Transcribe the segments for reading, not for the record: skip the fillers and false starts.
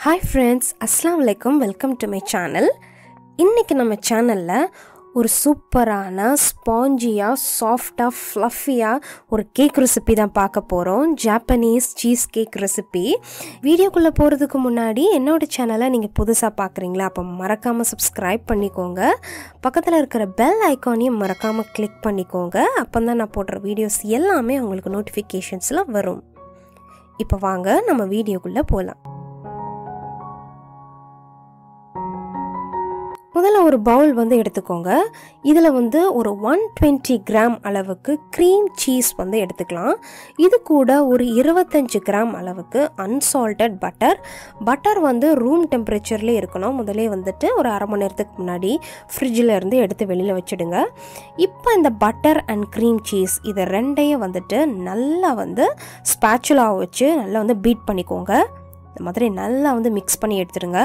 Hi friends, Assalamu alaikum, welcome to my channel. இன்னைக்கு நம்ம சேனல்ல ஒரு சூப்பரான ஸ்பாஞ்சியா சாஃப்ட்டா ஃப்ளஃபியா ஒரு கேக் ரெசிபி தான் பார்க்க போறோம். Japanese cheese cake recipe. வீடியோக்குள்ள போறதுக்கு முன்னாடி என்னோட சேனலை நீங்க புதுசா பார்க்கறீங்களா? அப்ப மறக்காம subscribe பண்ணிக்கோங்க. பக்கத்துல இருக்கிற பெல் ஐகானையும் மறக்காம கிளிக் பண்ணிக்கோங்க. அப்பதான் நான் போடுற வீடியோஸ் எல்லாமே உங்களுக்கு நோட்டிஃபிகேஷன்ஸ்ல வரும். இப்போ வாங்க நம்ம வீடியோக்குள்ள போலாம். முதல்ல ஒரு பவுல் வந்து எடுத்துக்கோங்க. இதில் வந்து ஒரு 120 கிராம் அளவுக்கு க்ரீம் சீஸ் வந்து எடுத்துக்கலாம். இது கூட ஒரு 25 கிராம் அளவுக்கு unsalted பட்டர் வந்து ரூம் டெம்பரேச்சர்லேயே இருக்கணும். முதலே வந்துட்டு ஒரு அரை மணி நேரத்துக்கு முன்னாடி ஃப்ரிட்ஜில் இருந்து எடுத்து வெளியில் வச்சுடுங்க. இப்போ இந்த பட்டர் அண்ட் க்ரீம் சீஸ் இதை ரெண்டையும் வந்துட்டு நல்லா வந்து ஸ்பேச்சுலா வச்சு நல்லா வந்து பீட் பண்ணிக்கோங்க. இந்த மாதிரி நல்லா வந்து மிக்ஸ் பண்ணி எடுத்துடுங்க.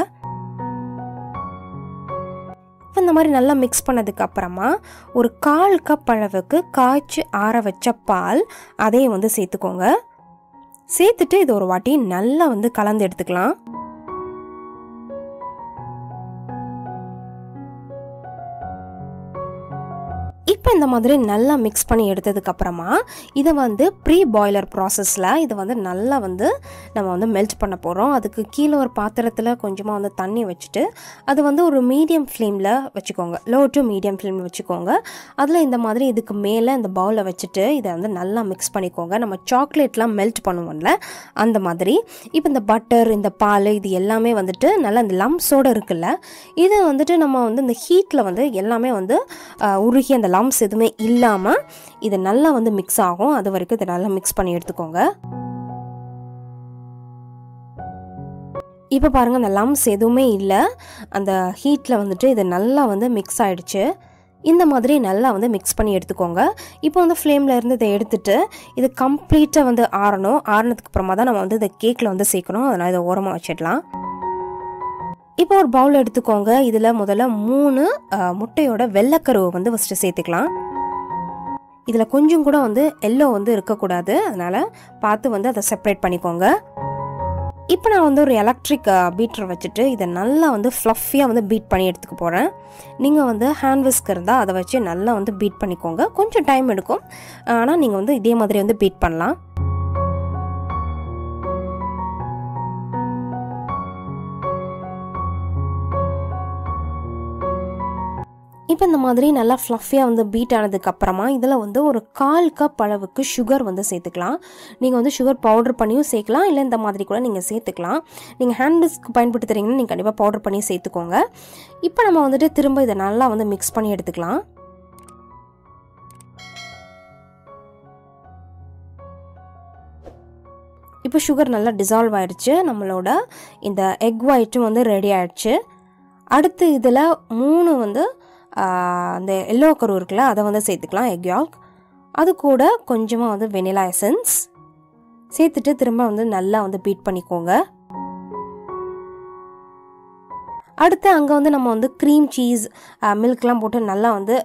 இந்த மாதிரி நல்லா மிக்ஸ் பண்ணதுக்கு அப்புறமா ஒரு 1/4 கப் அளவுக்கு காய்ச்சி ஆற வச்ச பால் அதையும் வந்து சேர்த்துக்கோங்க. சேர்த்துட்டு இது ஒரு வாட்டி நல்லா வந்து கலந்து எடுத்துக்கலாம். இப்போ இந்த மாதிரி நல்லா மிக்ஸ் பண்ணி எடுத்ததுக்கு அப்புறமா இதை வந்து ப்ரீ பாய்லர் ப்ராசஸில் இதை வந்து நல்லா வந்து நம்ம வந்து மெல்ட் பண்ண போகிறோம். அதுக்கு கீழே ஒரு பாத்திரத்தில் கொஞ்சமாக வந்து தண்ணி வச்சுட்டு அது வந்து ஒரு மீடியம் ஃப்ளேமில் வச்சுக்கோங்க. லோ டு மீடியம் ஃப்ளேமில் வச்சுக்கோங்க. அதில் இந்த மாதிரி இதுக்கு மேலே இந்த பவுலை வச்சுட்டு இதை வந்து நல்லா மிக்ஸ் பண்ணிக்கோங்க. நம்ம சாக்லேட்லாம் மெல்ட் பண்ணுவோம்ல அந்த மாதிரி. இப்போ இந்த பட்டர் இந்த பால் இது எல்லாமே வந்துட்டு நல்லா இந்த லம்ஸோடு இருக்குல்ல, இதை வந்துட்டு நம்ம வந்து இந்த ஹீட்டில் வந்து எல்லாமே வந்து உருகி அந்த லம்ஸ் எதுவுமே இல்லாமல் இது நல்லா வந்து மிக்ஸ் ஆகும். அது வரைக்கும் இதை நல்லா மிக்ஸ் பண்ணி எடுத்துக்கோங்க. இப்போ பாருங்கள், அந்த லம்ஸ் எதுவுமே இல்லை. அந்த ஹீட்டில் வந்துட்டு இது நல்லா வந்து மிக்ஸ் ஆகிடுச்சு. இந்த மாதிரி நல்லா வந்து மிக்ஸ் பண்ணி எடுத்துக்கோங்க. இப்போ வந்து ஃப்ளேமில் இருந்து இதை எடுத்துட்டு இது கம்ப்ளீட்டாக வந்து ஆறணும். ஆறினதுக்கு அப்புறமா தான் நம்ம வந்து இதை கேக்கில் வந்து சேர்க்கணும். அதனால் இதை ஓரமாக வச்சிடலாம். இப்போ ஒரு பவுல் எடுத்துக்கோங்க. இதில் முதல்ல 3 முட்டையோட வெள்ளைக்கருவை வந்து ஃபஸ்ட்டு சேர்த்துக்கலாம். இதில் கொஞ்சம் கூட வந்து எல்லோ வந்து இருக்கக்கூடாது. அதனால் பார்த்து வந்து அதை செப்பரேட் பண்ணிக்கோங்க. இப்போ நான் வந்து ஒரு எலக்ட்ரிக் பீட்டர் வச்சுட்டு இதை நல்லா வந்து ஃப்ளஃபியாக வந்து பீட் பண்ணி எடுத்துக்க போகிறேன். நீங்கள் வந்து ஹேண்ட் விஸ்க் இருந்தால் அதை வச்சு நல்லா வந்து பீட் பண்ணிக்கோங்க. கொஞ்சம் டைம் எடுக்கும், ஆனால் நீங்கள் வந்து இதே மாதிரி வந்து பீட் பண்ணலாம். இப்போ இந்த மாதிரி நல்லா ஃப்ளஃபியாக வந்து பீட் ஆனதுக்கு அப்புறமா இதில் வந்து ஒரு 1/4 கப் அளவுக்கு சுகர் வந்து சேர்த்துக்கலாம். நீங்கள் வந்து சுகர் பவுடர் பண்ணியும் சேர்க்கலாம், இல்லை இந்த மாதிரி கூட நீங்கள் சேர்த்துக்கலாம். நீங்கள் ஹேண்ட் விஸ்க் பயன்படுத்துகிறீங்கன்னா நீங்கள் கண்டிப்பாக பவுடர் பண்ணி சேர்த்துக்கோங்க. இப்போ நம்ம வந்துட்டு திரும்ப இதை நல்லா வந்து மிக்ஸ் பண்ணி எடுத்துக்கலாம். இப்போ சுகர் நல்லா டிசால்வ் ஆயிடுச்சு. நம்மளோட இந்த எக் ஒயிட்டும் வந்து ரெடி ஆயிடுச்சு. அடுத்து இதில் 3 வந்து அந்த எல்லோ கரு இருக்குல்ல அதை வந்து சேர்த்துக்கலாம், எக் யால்க். அது கூட கொஞ்சமாக வந்து வெனிலா எசன்ஸ் சேர்த்துட்டு திரும்ப வந்து நல்லா வந்து பீட் பண்ணிக்கோங்க. அடுத்து அங்கே வந்து நம்ம வந்து க்ரீம் சீஸ் மில்க்லாம் போட்டு நல்லா வந்து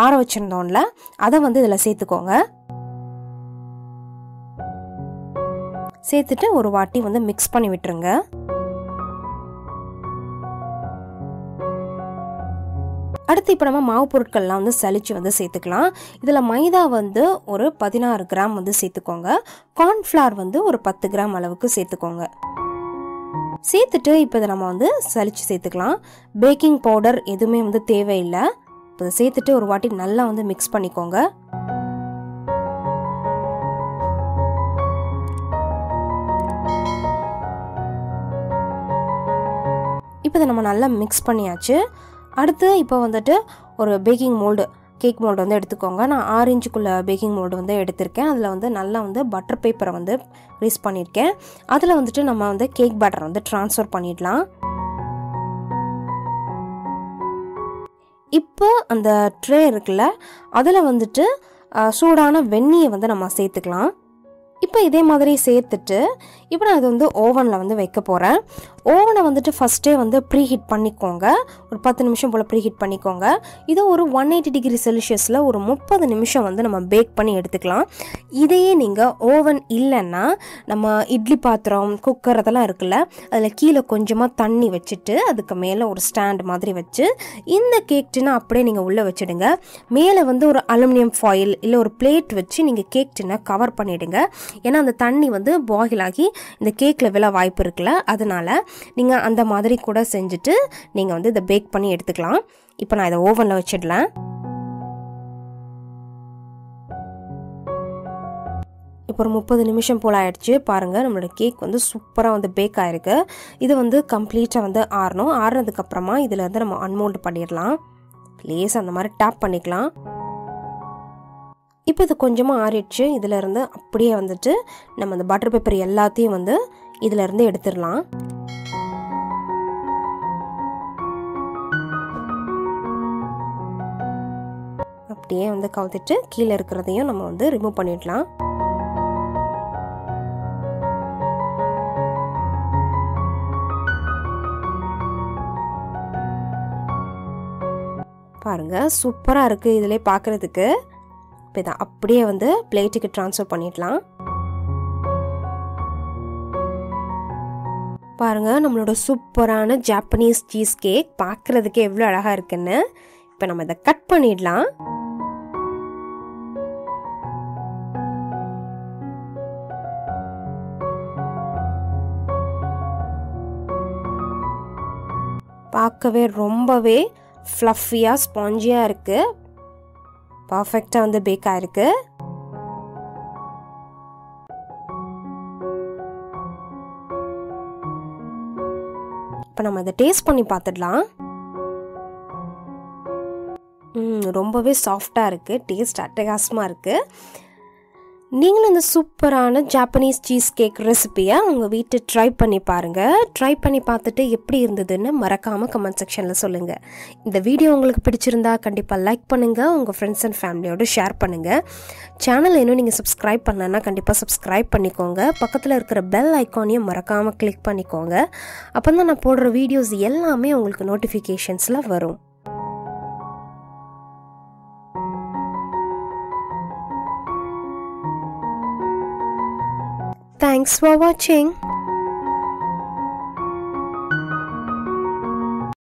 ஆற வச்சுருந்தோம்ல அதை வந்து இதில் சேர்த்துக்கோங்க. சேர்த்துட்டு ஒரு வாட்டி வந்து மிக்ஸ் பண்ணி விட்டுருங்க. அடுத்து இப்போ நம்ம மாவு பொருட்கள்லாம் வந்து சலிச்சு வந்து சேர்த்துக்கலாம். இதில் மைதா வந்து ஒரு 16 கிராம் வந்து சேர்த்துக்கோங்க. கார்ன்ஃப்ளவர் வந்து ஒரு 10 கிராம் அளவுக்கு சேர்த்துக்கோங்க. சேர்த்துட்டு இப்போ இதை நம்ம வந்து சலிச்சு சேர்த்துக்கலாம். பேக்கிங் பவுடர் எதுவுமே வந்து தேவையில்லை. இப்போ இதை சேர்த்துட்டு ஒரு வாட்டி நல்லா வந்து மிக்ஸ் பண்ணிக்கோங்க. இப்போ இதை நம்ம நல்லா மிக்ஸ் பண்ணியாச்சு. அடுத்து இப்போ வந்துட்டு ஒரு பேக்கிங் மோல்டு கேக் மோல்டு வந்து எடுத்துக்கோங்க. நான் 6 இன்ச்சுக்குள்ள பேக்கிங் மோல்டு வந்து எடுத்திருக்கேன். அதில் வந்து நல்லா வந்து பட்டர் பேப்பரை வந்து யூஸ் பண்ணியிருக்கேன். அதில் வந்துட்டு நம்ம வந்து கேக் பேட்டரை வந்து ட்ரான்ஸ்ஃபர் பண்ணிடலாம். இப்போ அந்த ட்ரே இருக்குல்ல அதில் வந்துட்டு சூடான வெந்நீயை வந்து நம்ம சேர்த்துக்கலாம். இப்போ இதே மாதிரி சேர்த்துட்டு இப்போ நான் இது வந்து ஓவனில் வந்து வைக்க போகிறேன். ஓவனை வந்துட்டு ஃபஸ்ட்டே வந்து ப்ரீ ஹீட் பண்ணிக்கோங்க. ஒரு 10 நிமிஷம் போல் ப்ரீ ஹீட் பண்ணிக்கோங்க. இது ஒரு 180 டிகிரி செல்சியஸில் ஒரு 30 நிமிஷம் வந்து நம்ம பேக் பண்ணி எடுத்துக்கலாம். இதையே நீங்கள் ஓவன் இல்லைன்னா நம்ம இட்லி பாத்திரம், குக்கர் அதெல்லாம் இருக்குல்ல, அதில் கீழே கொஞ்சமாக தண்ணி வச்சுட்டு அதுக்கு மேலே ஒரு ஸ்டாண்ட் மாதிரி வச்சு இந்த கேக் டின்னை அப்படியே நீங்கள் உள்ளே வச்சுடுங்க. மேலே வந்து ஒரு அலுமினியம் ஃபாயில் இல்லை ஒரு பிளேட் வச்சு நீங்கள் கேக் டின்னை கவர் பண்ணிவிடுங்க. ஏன்னா அந்த தண்ணி வந்து பாயில் ஆகி இந்த கேக்கில் விழ வாய்ப்பு இருக்குல்ல, அதனால் நீங்கள் அந்த மாதிரி கூட செஞ்சுட்டு நீங்கள் வந்து இதை பேக் பண்ணி எடுத்துக்கலாம். இப்போ நான் இதை ஓவனில் வச்சிடலாம். இப்போ ஒரு 30 நிமிஷம் போல் ஆயிடுச்சு. பாருங்கள், நம்மளோட கேக் வந்து சூப்பராக வந்து பேக் ஆகிருக்கு. இது வந்து கம்ப்ளீட்டாக வந்து ஆறணும். ஆறுனதுக்கப்புறமா இதில் வந்து நம்ம அன்மோல்டு பண்ணிடலாம். ப்ளீஸ் அந்த மாதிரி டேப் பண்ணிக்கலாம். இப்போ இது கொஞ்சமாக ஆறிடுச்சு. இதிலேருந்து அப்படியே வந்துட்டு நம்ம அந்த பட்டர் பேப்பர் எல்லாத்தையும் வந்து இதிலேருந்து எடுத்துடலாம். அப்படியே வந்து கவுத்துட்டு கீழே இருக்கிறதையும் நம்ம வந்து ரிமூவ் பண்ணிடலாம். பாருங்க, சூப்பராக இருக்குது இதிலே பார்க்குறதுக்கு. இப்போ இதை அப்படியே வந்து பிளேட்டுக்கு ட்ரான்ஸ்ஃபர் பண்ணிடலாம். பாருங்க, நம்மளோட சூப்பரான ஜாப்பனீஸ் சீஸ் கேக் பார்க்குறதுக்கு எவ்வளோ அழகாக இருக்குன்னு. இப்போ நம்ம இதை கட் பண்ணிடலாம். பார்க்கவே ரொம்பவே ஃப்ளஃபியாக ஸ்பாஞ்சியாக இருக்குது. பர்ஃபெக்டாக வந்து பேக் ஆகிருக்கு. இப்போ நம்ம அதை டேஸ்ட் பண்ணி பார்த்துடலாம். ரொம்பவே சாஃப்டாக இருக்குது. டேஸ்ட் அட்டகாசமாக இருக்குது. நீங்களும் இந்த சூப்பரான ஜாப்பனீஸ் சீஸ் கேக் ரெசிபியை உங்கள் வீட்டை ட்ரை பண்ணி பாருங்கள். ட்ரை பண்ணி பார்த்துட்டு எப்படி இருந்ததுன்னு மறக்காமல் கமெண்ட் செக்ஷனில் சொல்லுங்கள். இந்த வீடியோ உங்களுக்கு பிடிச்சிருந்தா கண்டிப்பாக லைக் பண்ணுங்கள். உங்கள் ஃப்ரெண்ட்ஸ் அண்ட் ஃபேமிலியோடு ஷேர் பண்ணுங்கள். சேனல் இன்னும் நீங்கள் சப்ஸ்கிரைப் பண்ணலன்னா கண்டிப்பாக சப்ஸ்கிரைப் பண்ணிக்கோங்க. பக்கத்தில் இருக்கிற பெல் ஐக்கானையும் மறக்காமல் கிளிக் பண்ணிக்கோங்க. அப்போ தான் நான் போடுற வீடியோஸ் எல்லாமே உங்களுக்கு நோட்டிஃபிகேஷன்ஸில் வரும். Thanks for watching.